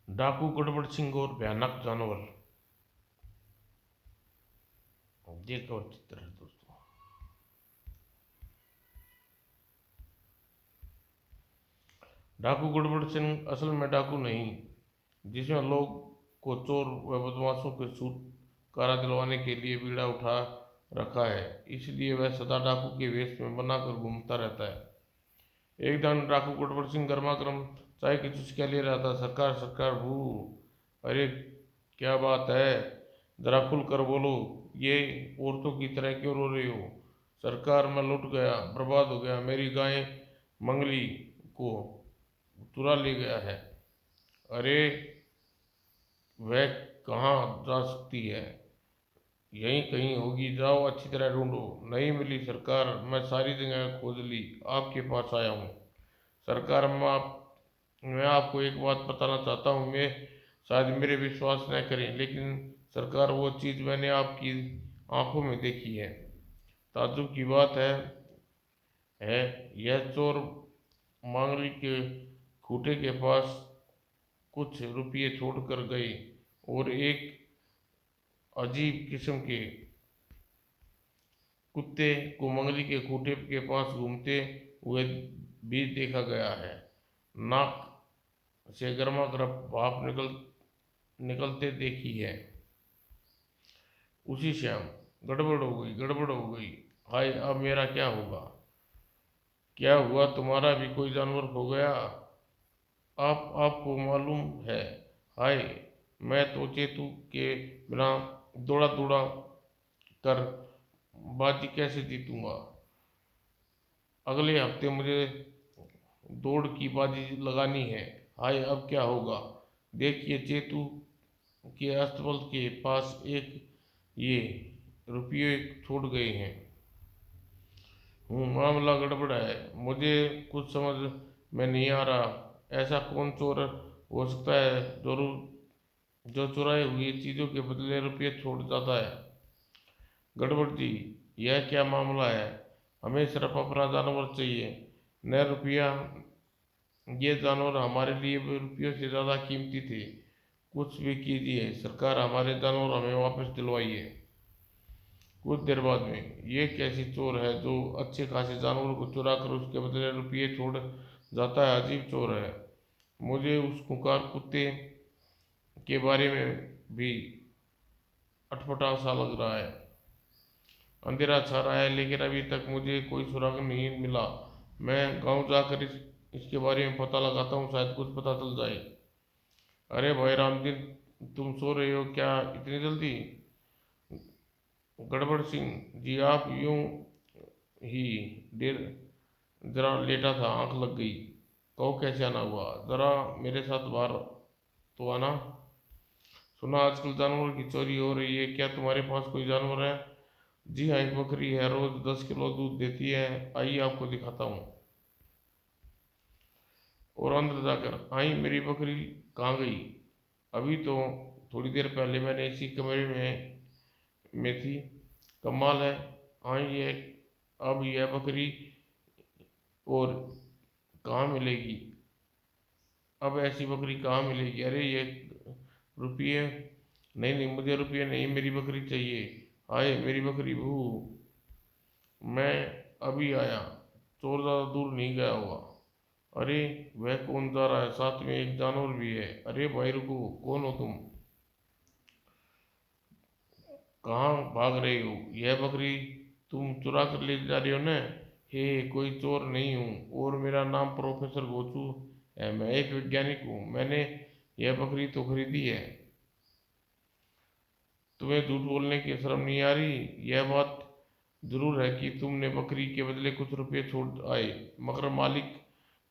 डाकू गड़बड़ सिंह और भयानक जानवर। देखो चित्र है दोस्तों। डाकू गड़बड़ सिंह असल में डाकू नहीं, जिसमें लोग को चोर व बदमाशों के छुटकारा दिलवाने के लिए बीड़ा उठा रखा है, इसलिए वह सदा डाकू के वेश में बनाकर घूमता रहता है। एक दिन डाकू गड़बड़ सिंह गर्मा गर्म चाय की चुस्कियां ले रहा था। सरकार सरकार भू। अरे क्या बात है, जरा खुल कर बोलो, ये औरतों की तरह क्यों रो रही हो? सरकार मैं लुट गया, बर्बाद हो गया, मेरी गाय मंगली को चुरा ले गया है। अरे वह कहाँ जा सकती है? यहीं कहीं होगी, जाओ अच्छी तरह ढूंढो। नहीं मिली सरकार, मैं सारी जगह खोज ली, आपके पास आया हूँ। सरकार मैं आपको एक बात बताना चाहता हूँ, मैं शायद मेरे विश्वास न करें, लेकिन सरकार वो चीज़ मैंने आपकी आंखों में देखी है। ताज्जुब की बात है यह चोर मांगली के खूंटे के पास कुछ रुपये छोड़कर गए और एक अजीब किस्म के कुत्ते को मंगली के खूंटे के पास घूमते हुए भी देखा गया है। नाक से गर्मा गर्म भाप निकलते देखी है। उसी शाम गड़बड़ हो गई, गड़बड़ हो गई। हाय अब मेरा क्या होगा? क्या हुआ, तुम्हारा भी कोई जानवर खो गया? आपको मालूम है, हाय मैं तो चेतू के बिना दौड़ा दौड़ा कर बाजी कैसे जीतूंगा? अगले हफ्ते मुझे दौड़ की बाजी लगानी है। हाय अब क्या होगा? देखिए चेतू के अस्तबल के पास एक ये रुपये छूट गए हैं। मामला गड़बड़ है, मुझे कुछ समझ में नहीं आ रहा। ऐसा कौन चोर हो सकता है जो चुराई हुई चीज़ों के बदले रुपये छोड़ जाता है? गड़बड़ जी, यह क्या मामला है? हमें सिर्फ अपना जानवर चाहिए, न रुपया। ये जानवर हमारे लिए भी रुपयों से ज़्यादा कीमती थे। कुछ भी कीजिए सरकार, हमारे जानवर हमें वापस दिलवाइए। कुछ देर बाद में ये कैसी चोर है जो अच्छे खासे जानवर को चुरा कर उसके बदले रुपये छोड़ जाता है? अजीब चोर है। मुझे उस खुंखार कुत्ते के बारे में भी अटपटा सा लग रहा है। अंधेरा छा रहा है लेकिन अभी तक मुझे कोई सुराग नहीं मिला। मैं गांव जाकर इसके बारे में पता लगाता हूँ, शायद कुछ पता चल जाए। अरे भाई रामदीन, तुम सो रहे हो क्या इतनी जल्दी? गड़बड़ सिंह जी, आप यूं ही देर जरा लेटा था, आंख लग गई। कहो कैसे आना हुआ? जरा मेरे साथ बाहर तो आना। सुना आजकल जानवर की चोरी हो रही है, क्या तुम्हारे पास कोई जानवर है? जी हाँ, एक बकरी है, रोज 10 किलो दूध देती है। आइए आपको दिखाता हूँ। और अंदर जाकर आई मेरी बकरी कहाँ गई? अभी तो थोड़ी देर पहले मैंने इसी कमरे में थी। कमाल है। हाँ ये अब यह बकरी और कहाँ मिलेगी? अब ऐसी बकरी कहाँ मिलेगी? अरे ये रुपये, नहीं नहीं मुझे रुपये नहीं, मेरी बकरी चाहिए। आए मेरी बकरी भू। मैं अभी आया, चोर ज़्यादा दूर नहीं गया होगा। अरे वह कौन जा रहा है? साथ में एक जानवर भी है। अरे भाई रुको, कौन हो तुम? कहाँ भाग रही हो? यह बकरी तुम चुरा कर ले जा रही हो ना? हे कोई चोर नहीं हूँ, और मेरा नाम प्रोफेसर गोचू है, मैं एक वैज्ञानिक हूँ। मैंने यह बकरी तो खरीदी है। तुम्हें झूठ बोलने की शर्म नहीं आ रही? यह बात जरूर है कि तुमने बकरी के बदले कुछ रुपये छोड़ आए, मगर मालिक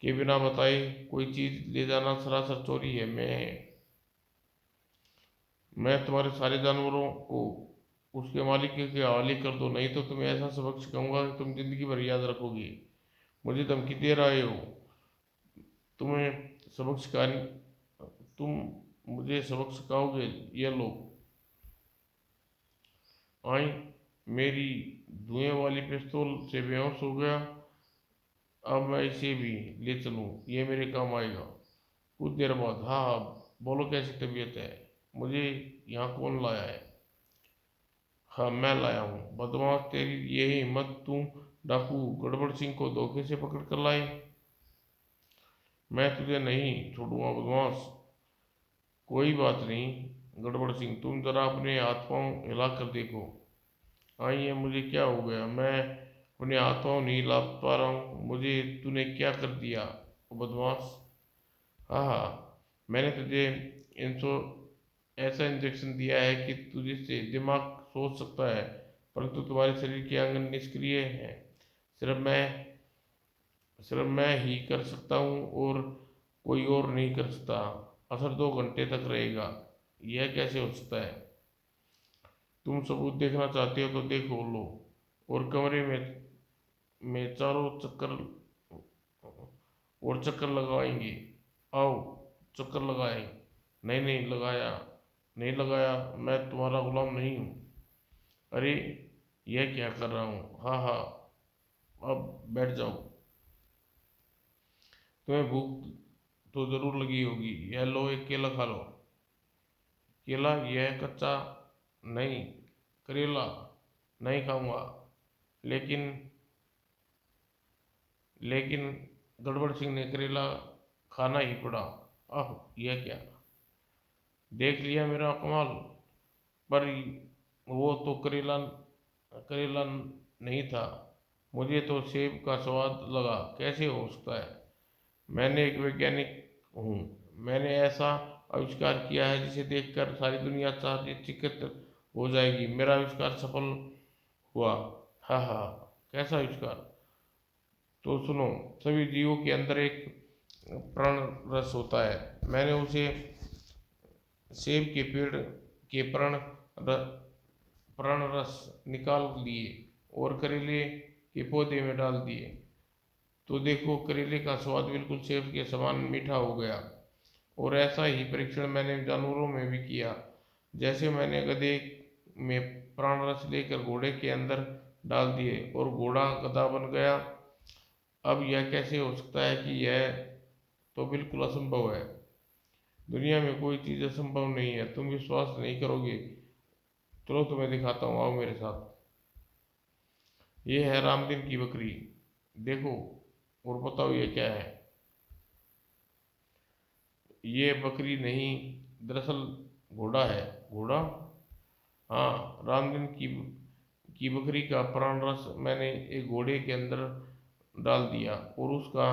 के बिना बताए कोई चीज़ ले जाना सरासर चोरी है। मैं तुम्हारे सारे जानवरों को उसके मालिक के हवाले कर दो, नहीं तो तुम्हें ऐसा सबक सिखाऊंगा कि तुम जिंदगी भर याद रखोगी। मुझे धमकी दे रहे हो? तुम्हें सबक सिखाने तुम मुझे सबक सिखाओगे? ये लो। आई मेरी धुएं वाली पिस्तौल से बेहोश हो गया। अब मैं इसे भी ले चलूं, ये मेरे काम आएगा। कुछ देर बाद, हाँ हाँ, बोलो कैसी तबीयत है? मुझे यहाँ कौन लाया है? हाँ, मैं लाया हूँ। बदमाश, तेरी ये हिम्मत, तू डाकू गड़बड़ सिंह को धोखे से पकड़ कर लाए? मैं तुझे नहीं छोड़ूंगा बदमाश। कोई बात नहीं गड़बड़ सिंह, तुम जरा अपने हाथ पांव हिला कर देखो। हाँ, ये मुझे क्या हो गया? मैं अपने हाथ पांव नहीं हिला पा रहा हूँ। मुझे तूने क्या कर दिया ओ बदमाश? हाँ हाँ, मैंने तुझे इंसो ऐसा इंजेक्शन दिया है कि तुझे से दिमाग सोच सकता है, परंतु तुम्हारे शरीर के अंग निष्क्रिय हैं। सिर्फ मैं सिर्फ मैं ही कर सकता हूँ और कोई और नहीं कर सकता। असर 2 घंटे तक रहेगा। यह कैसे हो सकता है? तुम सबूत देखना चाहते हो तो देखो लो। और कमरे में चारों चक्कर और चक्कर लगाएंगे। आओ, चक्कर लगाएं। नहीं नहीं लगाया, नहीं लगाया, मैं तुम्हारा गुलाम नहीं हूँ। अरे, यह क्या कर रहा हूँ? हाँ हाँ, अब बैठ जाओ। तुम्हें भूख तो जरूर लगी होगी। यह लो, एक केला खा लो। केला? यह कच्चा? नहीं। करेला? नहीं खाऊंगा। लेकिन लेकिन गड़बड़ सिंह ने करेला खाना ही पड़ा। आह, यह क्या? देख लिया मेरा कमाल? पर वो तो करेला करेला नहीं था। मुझे तो सेब का स्वाद लगा। कैसे हो सकता है? मैंने एक वैज्ञानिक हूँ। मैंने ऐसा आविष्कार किया है जिसे देखकर सारी दुनिया चकित हो जाएगी। मेरा आविष्कार सफल हुआ। हाँ हाँ, कैसा आविष्कार? तो सुनो, सभी जीवों के अंदर एक प्राण रस होता है। मैंने उसे सेब के पेड़ के प्राण रस निकाल लिए और करेले के पौधे में डाल दिए। तो देखो, करेले का स्वाद बिल्कुल सेब के समान मीठा हो गया। और ऐसा ही परीक्षण मैंने जानवरों में भी किया। जैसे मैंने गधे में प्राण रस लेकर घोड़े के अंदर डाल दिए और घोड़ा गधा बन गया। अब यह कैसे हो सकता है? कि यह तो बिल्कुल असंभव है। दुनिया में कोई चीज़ असंभव नहीं है। तुम विश्वास नहीं करोगे? चलो तुम्हें दिखाता हूँ, आओ मेरे साथ। ये है रामदीन की बकरी। देखो और बताओ ये क्या है? ये बकरी नहीं, दरअसल घोड़ा है। घोड़ा? हाँ, रामदीन की बकरी का प्राण रस मैंने एक घोड़े के अंदर डाल दिया और उसका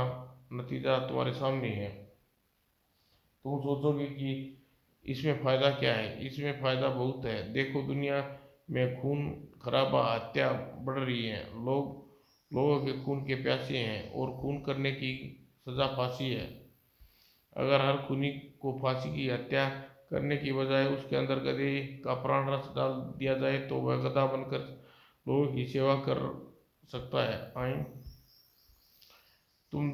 नतीजा तुम्हारे सामने है। तुम सोचोगे कि इसमें फ़ायदा क्या है? इसमें फ़ायदा बहुत है। देखो, दुनिया में खून खराबा, हत्या बढ़ रही है। लोगों के खून के प्यासे हैं और खून करने की सज़ा फांसी है। अगर हर खूनी को फांसी की हत्या करने की बजाय उसके अंदर गधे का प्राण रस डाल दिया जाए तो वह गधा बनकर लोगों की सेवा कर सकता है। आइन तुम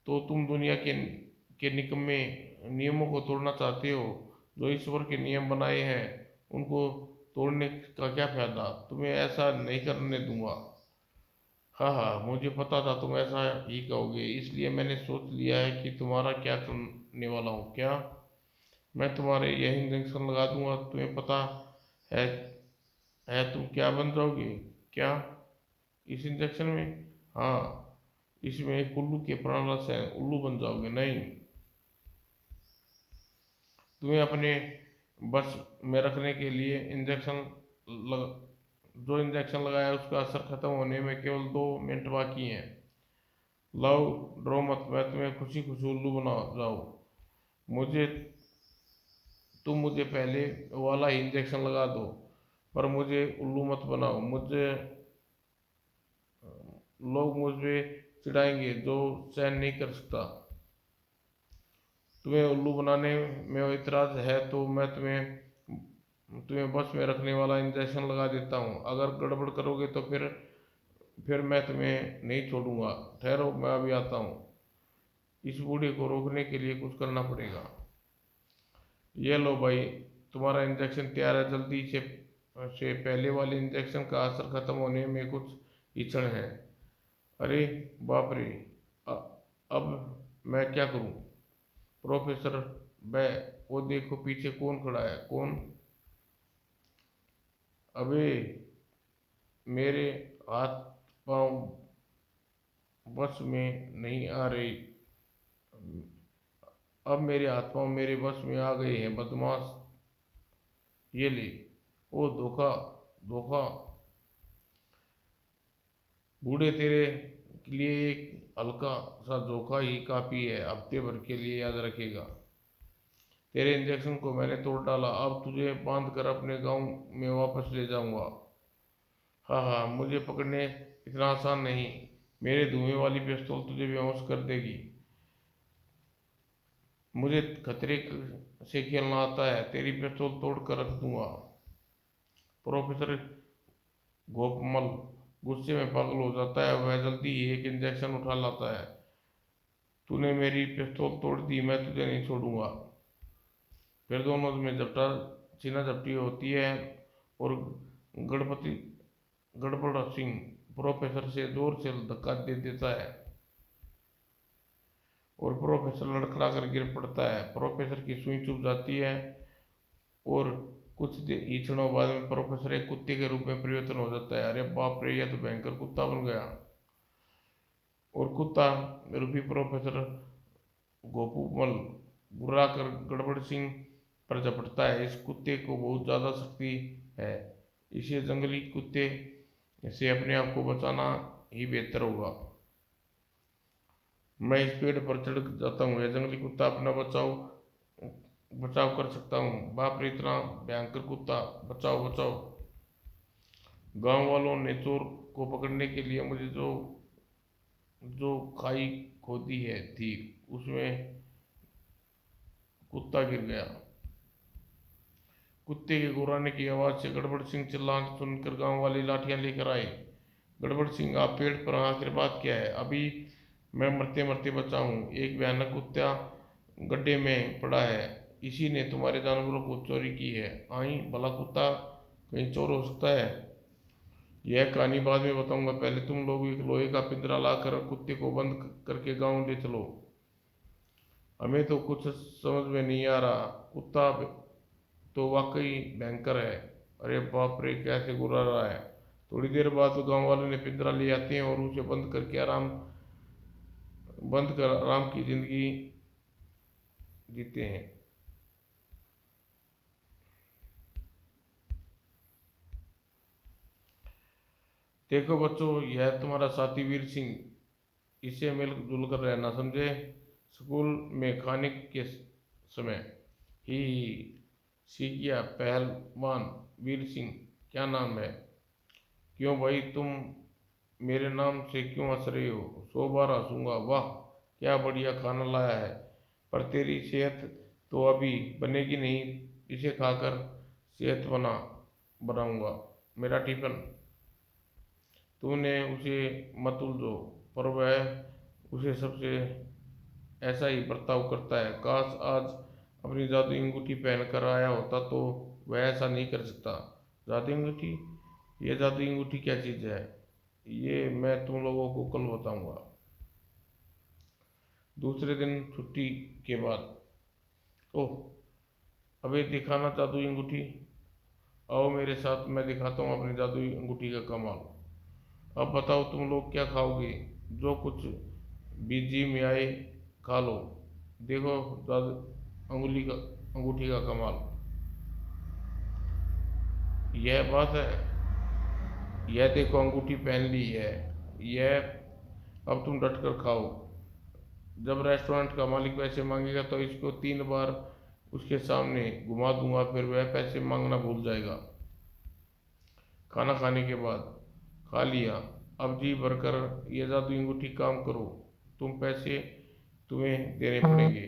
तुम दुनिया के निकम्मे नियमों को तोड़ना चाहते हो। जो ईश्वर के नियम बनाए हैं उनको तोड़ने का क्या फायदा? तुम्हें ऐसा नहीं करने दूंगा। हाँ हाँ, मुझे पता था तुम ऐसा ही कहोगे, इसलिए मैंने सोच लिया है कि तुम्हारा क्या करने वाला हूँ। क्या? मैं तुम्हारे यही इंजेक्शन लगा दूंगा। तुम्हें पता है तुम क्या बन जाओगे? क्या? इस इंजेक्शन में? हाँ, इसमें एक उल्लू के प्राण रस है। उल्लू बन जाओगे? नहीं, तुम्हें अपने बस में रखने के लिए जो इंजेक्शन लगाया उसका असर खत्म होने में केवल 2 मिनट बाकी हैं। लाओ, डरो मत, मैं तुम्हें खुशी खुशी उल्लू बना जाओ। मुझे मुझे पहले वाला ही इंजेक्शन लगा दो, पर मुझे उल्लू मत बनाओ। मुझे लोग मुझ पे चिढ़ाएंगे जो सहन नहीं कर सकता। तुम्हें उल्लू बनाने में इतराज है तो मैं तुम्हें बस में रखने वाला इंजेक्शन लगा देता हूँ। अगर गड़बड़ करोगे तो फिर मैं तुम्हें नहीं छोड़ूंगा। ठहरो, मैं अभी आता हूँ। इस बूढ़े को रोकने के लिए कुछ करना पड़ेगा। ये लो भाई, तुम्हारा इंजेक्शन तैयार है। जल्दी से पहले वाले इंजेक्शन का असर खत्म होने में कुछ ही क्षण है। अरे बाप रे! अब मैं क्या करूं? प्रोफेसर बे, वो देखो पीछे कौन खड़ा है। कौन? अबे, मेरे हाथ पांव बस में नहीं आ रही। अब मेरे हाथ पांव मेरे बस में आ गए हैं बदमाश। ये ले। ओ धोखा, धोखा। बूढ़े, तेरे लिए एक हल्का सा धोखा ही काफी है, हफ्ते भर के लिए याद रखेगा। तेरे इंजेक्शन को मैंने तोड़ डाला, अब तुझे बांध कर अपने गांव में वापस ले जाऊंगा। हाँ हाँ, मुझे पकड़ने इतना आसान नहीं। मेरे धुएं वाली पिस्तौल तुझे बेहोश कर देगी। मुझे खतरे से खेलना आता है, तेरी पिस्तौल तोड़ कर रख दूंगा। प्रोफेसर गोपमल गुस्से में पागल हो जाता है। वह जल्दी ही एक इंजेक्शन उठा लाता है। तूने मेरी पिस्तौल तोड़ दी, मैं तुझे नहीं छोड़ूंगा। फिर दोनों में झपटा सीना झपटी होती है और गणपति गड़बड़ सिंह प्रोफेसर से जोर से धक्का दे देता है और प्रोफेसर लड़खड़ा कर गिर पड़ता है। प्रोफेसर की सुई चुभ जाती है और कुछ ही क्षणों बाद में प्रोफेसर एक कुत्ते के रूप में परिवर्तन हो जाता है। अरे बाप रे, यह तो भयंकर कुत्ता बन गया। और कुत्ता रूपी प्रोफेसर गोपूमल बुर्रा कर गड़बड़ सिंह पर झपटता है। इस कुत्ते को बहुत ज़्यादा शक्ति है, इसे जंगली कुत्ते से अपने आप को बचाना ही बेहतर होगा। मैं इस पेड़ पर चढ़ जाता हूँ, यह जंगली कुत्ता अपना बचाव बचाव कर सकता हूँ। बाप रे, इतना भयंकर कुत्ता! बचाओ बचाओ! गांव वालों ने चोर को पकड़ने के लिए मुझे जो जो खाई खोदी है थी, उसमें कुत्ता गिर गया। कुत्ते के गुर्राने की आवाज़ से गड़बड़ सिंह चिल्लाना सुनकर गांव वाले लाठियां लेकर आए। गड़बड़ सिंह, आप पेड़ पर आखिर बात क्या है? अभी मैं मरते मरते बचा हूँ। एक भयानक कुत्ता गड्ढे में पड़ा है, इसी ने तुम्हारे जानवरों को चोरी की है। आई भला कुत्ता कहीं चोर हो सकता है? यह कहानी बाद में बताऊंगा, पहले तुम लोग एक लोहे का पिंजरा लाकर कुत्ते को बंद करके गांव ले चलो। हमें तो कुछ समझ में नहीं आ रहा, कुत्ता तो वाकई भयंकर है। अरे बाप रे, कैसे गुर्रा रहा है। थोड़ी देर बाद तो गांव वालों ने पिंजरा ले आते हैं और उसे बंद कर आराम की जिंदगी जीते हैं। देखो बच्चों, यह तुम्हारा साथी वीर सिंह, इसे मिलजुल कर रहना, समझे? स्कूल में खाने के समय ही सीखिया पहलवान वीर सिंह। क्या नाम है? क्यों भाई, तुम मेरे नाम से क्यों हंस रहे हो? 100 बार हंसूंगा। वाह, क्या बढ़िया खाना लाया है। पर तेरी सेहत तो अभी बनेगी नहीं, इसे खाकर सेहत बनाऊंगा। मेरा टिफिन तूने उसे मत उलझो, पर वह उसे सबसे ऐसा ही बर्ताव करता है। काश आज अपनी जादुई अंगूठी पहन कर आया होता तो वह ऐसा नहीं कर सकता। जादुई अंगूठी? ये जादुई अंगूठी क्या चीज़ है? ये मैं तुम लोगों को कल बताऊंगा। दूसरे दिन छुट्टी के बाद। ओह, अबे दिखाना जादुई अंगूठी। आओ मेरे साथ, मैं दिखाता हूँ अपनी जादुई अंगूठी का कमाल। अब बताओ तुम लोग क्या खाओगे? जो कुछ भी जी में आए खा लो। देखो जादू अंगुली का अंगूठी का कमाल। यह बात है, यह देखो अंगूठी पहन ली है। यह, अब तुम डट कर खाओ। जब रेस्टोरेंट का मालिक पैसे मांगेगा तो इसको 3 बार उसके सामने घुमा दूंगा, फिर वह पैसे मांगना भूल जाएगा। खाना खाने के बाद खा लिया, अब जी भरकर ये जादुई अंगूठी काम करो। तुम पैसे तुम्हें देने पड़ेंगे।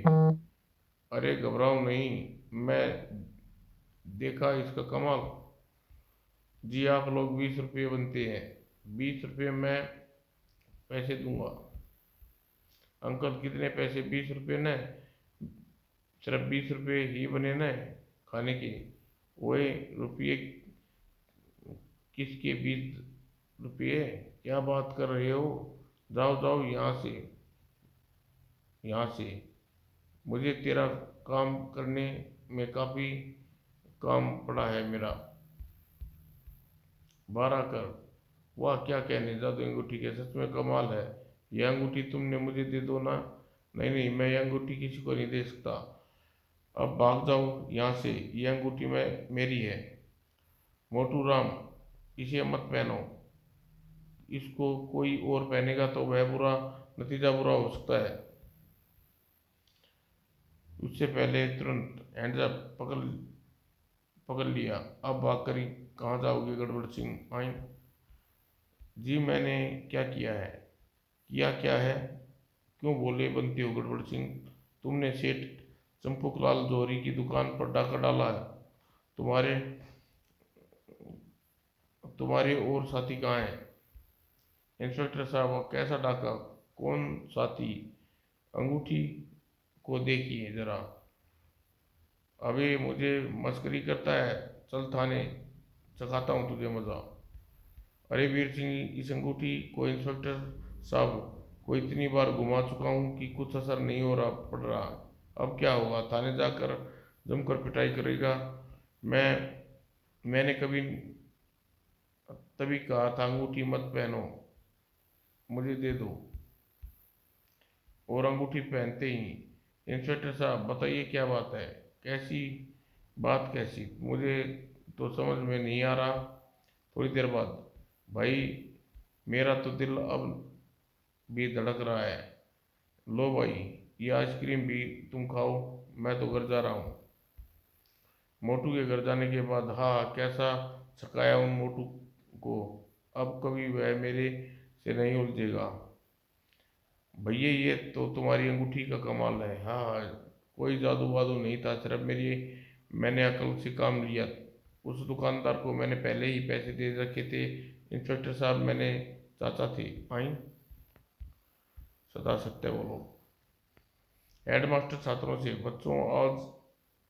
अरे घबराओ नहीं, मैं देखा इसका कमाल। जी आप लोग 20 रुपये बनते हैं। 20 रुपये मैं पैसे दूंगा। अंकल कितने पैसे? 20 रुपये न? सिर्फ 20 रुपये ही बने न खाने के? वही रुपये किसके 20 रुपये? क्या बात कर रहे हो? जाओ जाओ यहाँ से, यहाँ से। मुझे तेरा काम करने में काफ़ी काम पड़ा है मेरा। 12 कर। वाह, क्या कहने, जादू अंगूठी के सच में कमाल है। यह अंगूठी तुमने मुझे दे दो ना। नहीं नहीं, मैं यह अंगूठी किसी को नहीं दे सकता। अब भाग जाओ यहाँ से, यह अंगूठी मेरी है। मोटू राम, इसे मत पहनो। इसको कोई और पहनेगा तो वह नतीजा बुरा हो सकता है। उससे पहले तुरंत हैंड्स अप पकड़ पकड़ लिया। अब भाग कर कहाँ जाओगे गड़बड़ सिंह? आई जी, मैंने क्या किया है? किया क्या है? क्यों भोले बनते हो गड़बड़ सिंह? तुमने सेठ चंपकलाल जौहरी की दुकान पर डाका डाला है। तुम्हारे तुम्हारे और साथी कहाँ हैं? इंस्पेक्टर साहब, कैसा डाका? कौन साथी? अंगूठी को देखिए जरा। अबे मुझे मस्करी करता है? चल थाने, चखाता हूँ तुझे मजा। अरे वीर सिंह, इस अंगूठी को इंस्पेक्टर साहब को इतनी बार घुमा चुका हूँ कि कुछ असर नहीं हो रहा पड़ रहा। अब क्या होगा? थाने जाकर जमकर पिटाई करेगा। मैं मैंने कभी तभी कहा था अंगूठी मत पहनो, मुझे दे दो। और अंगूठी पहनते ही, इंस्पेक्टर साहब बताइए क्या बात है? कैसी बात? कैसी? मुझे तो समझ में नहीं आ रहा। थोड़ी देर बाद, भाई मेरा तो दिल अब भी धड़क रहा है। लो भाई, ये आइसक्रीम भी तुम खाओ, मैं तो घर जा रहा हूँ। मोटू के घर जाने के बाद, हाँ कैसा छकाया उन मोटू को। अब कभी वह मेरे से नहीं उलझेगा। भैया ये तो तुम्हारी अंगूठी का कमाल है। हाँ हाँ, कोई जादू वादू नहीं था, सिर्फ मैंने अकल से काम लिया। उस दुकानदार को मैंने पहले ही पैसे दे रखे थे। इंस्पेक्टर साहब, मैंने चाचा थे। आई सदा सत्य बोलो। हेडमास्टर छात्रों से, बच्चों आज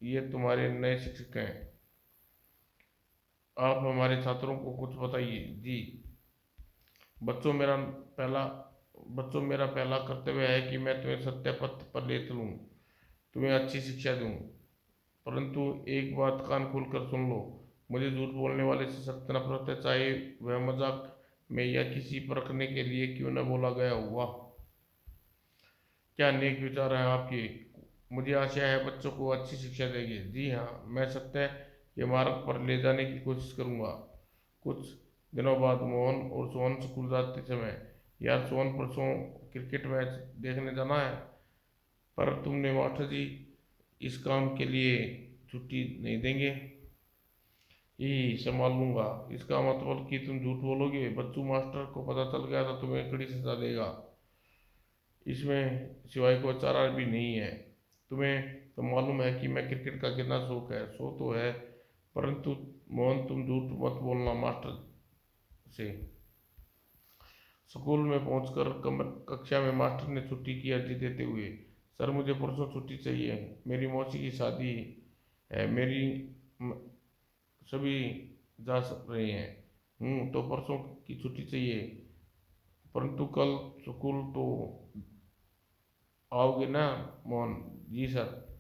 ये तुम्हारे नए शिक्षक हैं। आप हमारे छात्रों को कुछ बताइए। जी बच्चों, पहला मेरा पहला कर्तव्य है कि मैं तुम्हें सत्य पथ पर ले चलूं, तुम्हें अच्छी शिक्षा दूं। परंतु एक बात कान खोल कर सुन लो, मुझे झूठ बोलने वाले से सख्त नफरत है, चाहे वह मजाक में या किसी परखने के लिए क्यों न बोला गया हुआ। क्या नेक विचार है आपके। मुझे आशा है बच्चों को अच्छी शिक्षा देंगे। जी हाँ, मैं सत्य के मार्ग पर ले जाने की कोशिश करूँगा। कुछ दिनों बाद मोहन और सोहन स्कूल जाते समय, यार सोहन परसों क्रिकेट मैच देखने जाना है, पर तुमने मास्टर जी इस काम के लिए छुट्टी नहीं देंगे। यही संभाल लूंगा। इसका मतलब कि तुम झूठ बोलोगे? बच्चू, मास्टर को पता चल गया तो तुम्हें कड़ी सजा देगा। इसमें सिवाय को चारा भी नहीं है। तुम्हें तो मालूम है कि मैं क्रिकेट का कितना शौक है। शो तो है, परंतु मोहन तुम झूठ मत बोलना मास्टर से। स्कूल में पहुंचकर कक्षा में मास्टर ने छुट्टी की अर्जी देते हुए, सर मुझे परसों छुट्टी चाहिए, मेरी मौसी की शादी है, मेरी म- सभी रहे हैं। तो परसों की छुट्टी चाहिए, परंतु कल स्कूल तो आओगे ना मोहन? जी सर।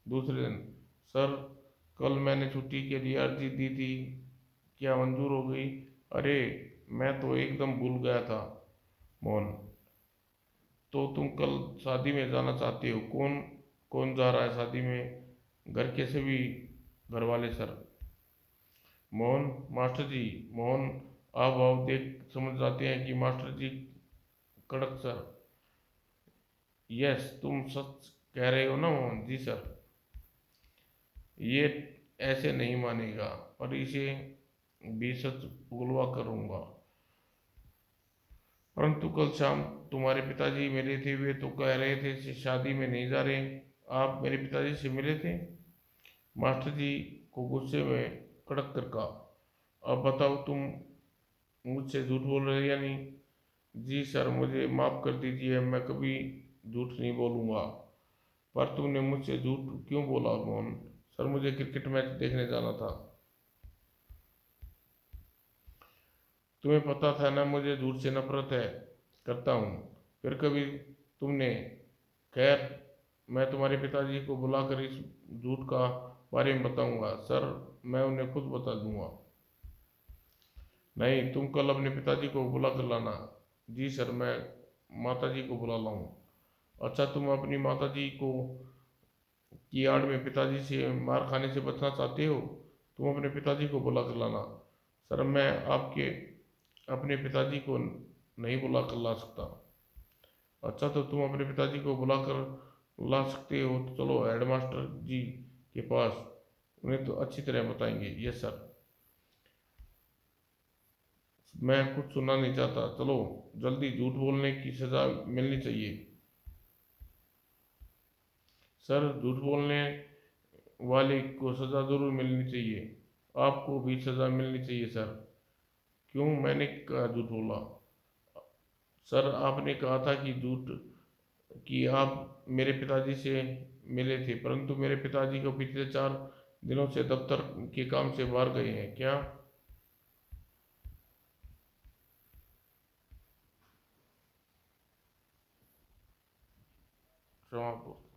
दूसरे दिन, सर कल मैंने छुट्टी के लिए अर्जी दी थी, क्या मंजूर हो गई? अरे मैं तो एकदम भूल गया था मोहन। तो तुम कल शादी में जाना चाहते हो? कौन कौन जा रहा है शादी में? घर के सभी घर वाले सर। मोहन, मास्टर जी। मोहन, आप आओ देख समझ जाते हैं कि मास्टर जी कड़क सर। यस, तुम सच कह रहे हो ना मोहन? जी सर। ये ऐसे नहीं मानेगा, पर इसे भी सच उगलवा करूंगा। परंतु कल शाम तुम्हारे पिताजी मिले थे, वे तो कह रहे थे शादी में नहीं जा रहे। आप मेरे पिताजी से मिले थे? मास्टर जी को गुस्से में कड़क कर कहा, अब बताओ तुम मुझसे झूठ बोल रहे हो या नहीं? जी सर, मुझे माफ़ कर दीजिए, मैं कभी झूठ नहीं बोलूँगा। पर तुमने मुझसे झूठ क्यों बोला मोहन? सर मुझे क्रिकेट मैच देखने जाना था। तुम्हें पता था ना मुझे झूठ से नफरत है, करता हूँ। फिर कभी तुमने, खैर मैं तुम्हारे पिताजी को बुलाकर इस झूठ का बारे में बताऊंगा। सर, मैं उन्हें खुद बता दूंगा। नहीं, तुम कल अपने पिताजी को बुला कर लाना। जी सर, मैं माताजी को बुला लाऊं। अच्छा, तुम अपनी माताजी को की आड़ में पिताजी से मार खाने से बचना चाहते हो? तुम अपने पिताजी को बुला कर लाना। सर, मैं आपके अपने पिताजी को नहीं बुला कर ला सकता। अच्छा, तो तुम अपने पिताजी को बुला कर ला सकते हो तो चलो हेडमास्टर जी के पास, उन्हें तो अच्छी तरह बताएंगे। Yes sir. मैं कुछ सुनना नहीं चाहता, चलो जल्दी, झूठ बोलने की सजा मिलनी चाहिए। सर, झूठ बोलने वाले को सजा जरूर मिलनी चाहिए। आपको भी सजा मिलनी चाहिए सर। क्यों, मैंने कहा झूठ बोला? सर, आपने कहा था कि झूठ कि आप मेरे पिताजी से मिले थे, परंतु मेरे पिताजी को पिछले 4 दिनों से दफ्तर के काम से बाहर गए हैं क्या? क्षमा करो।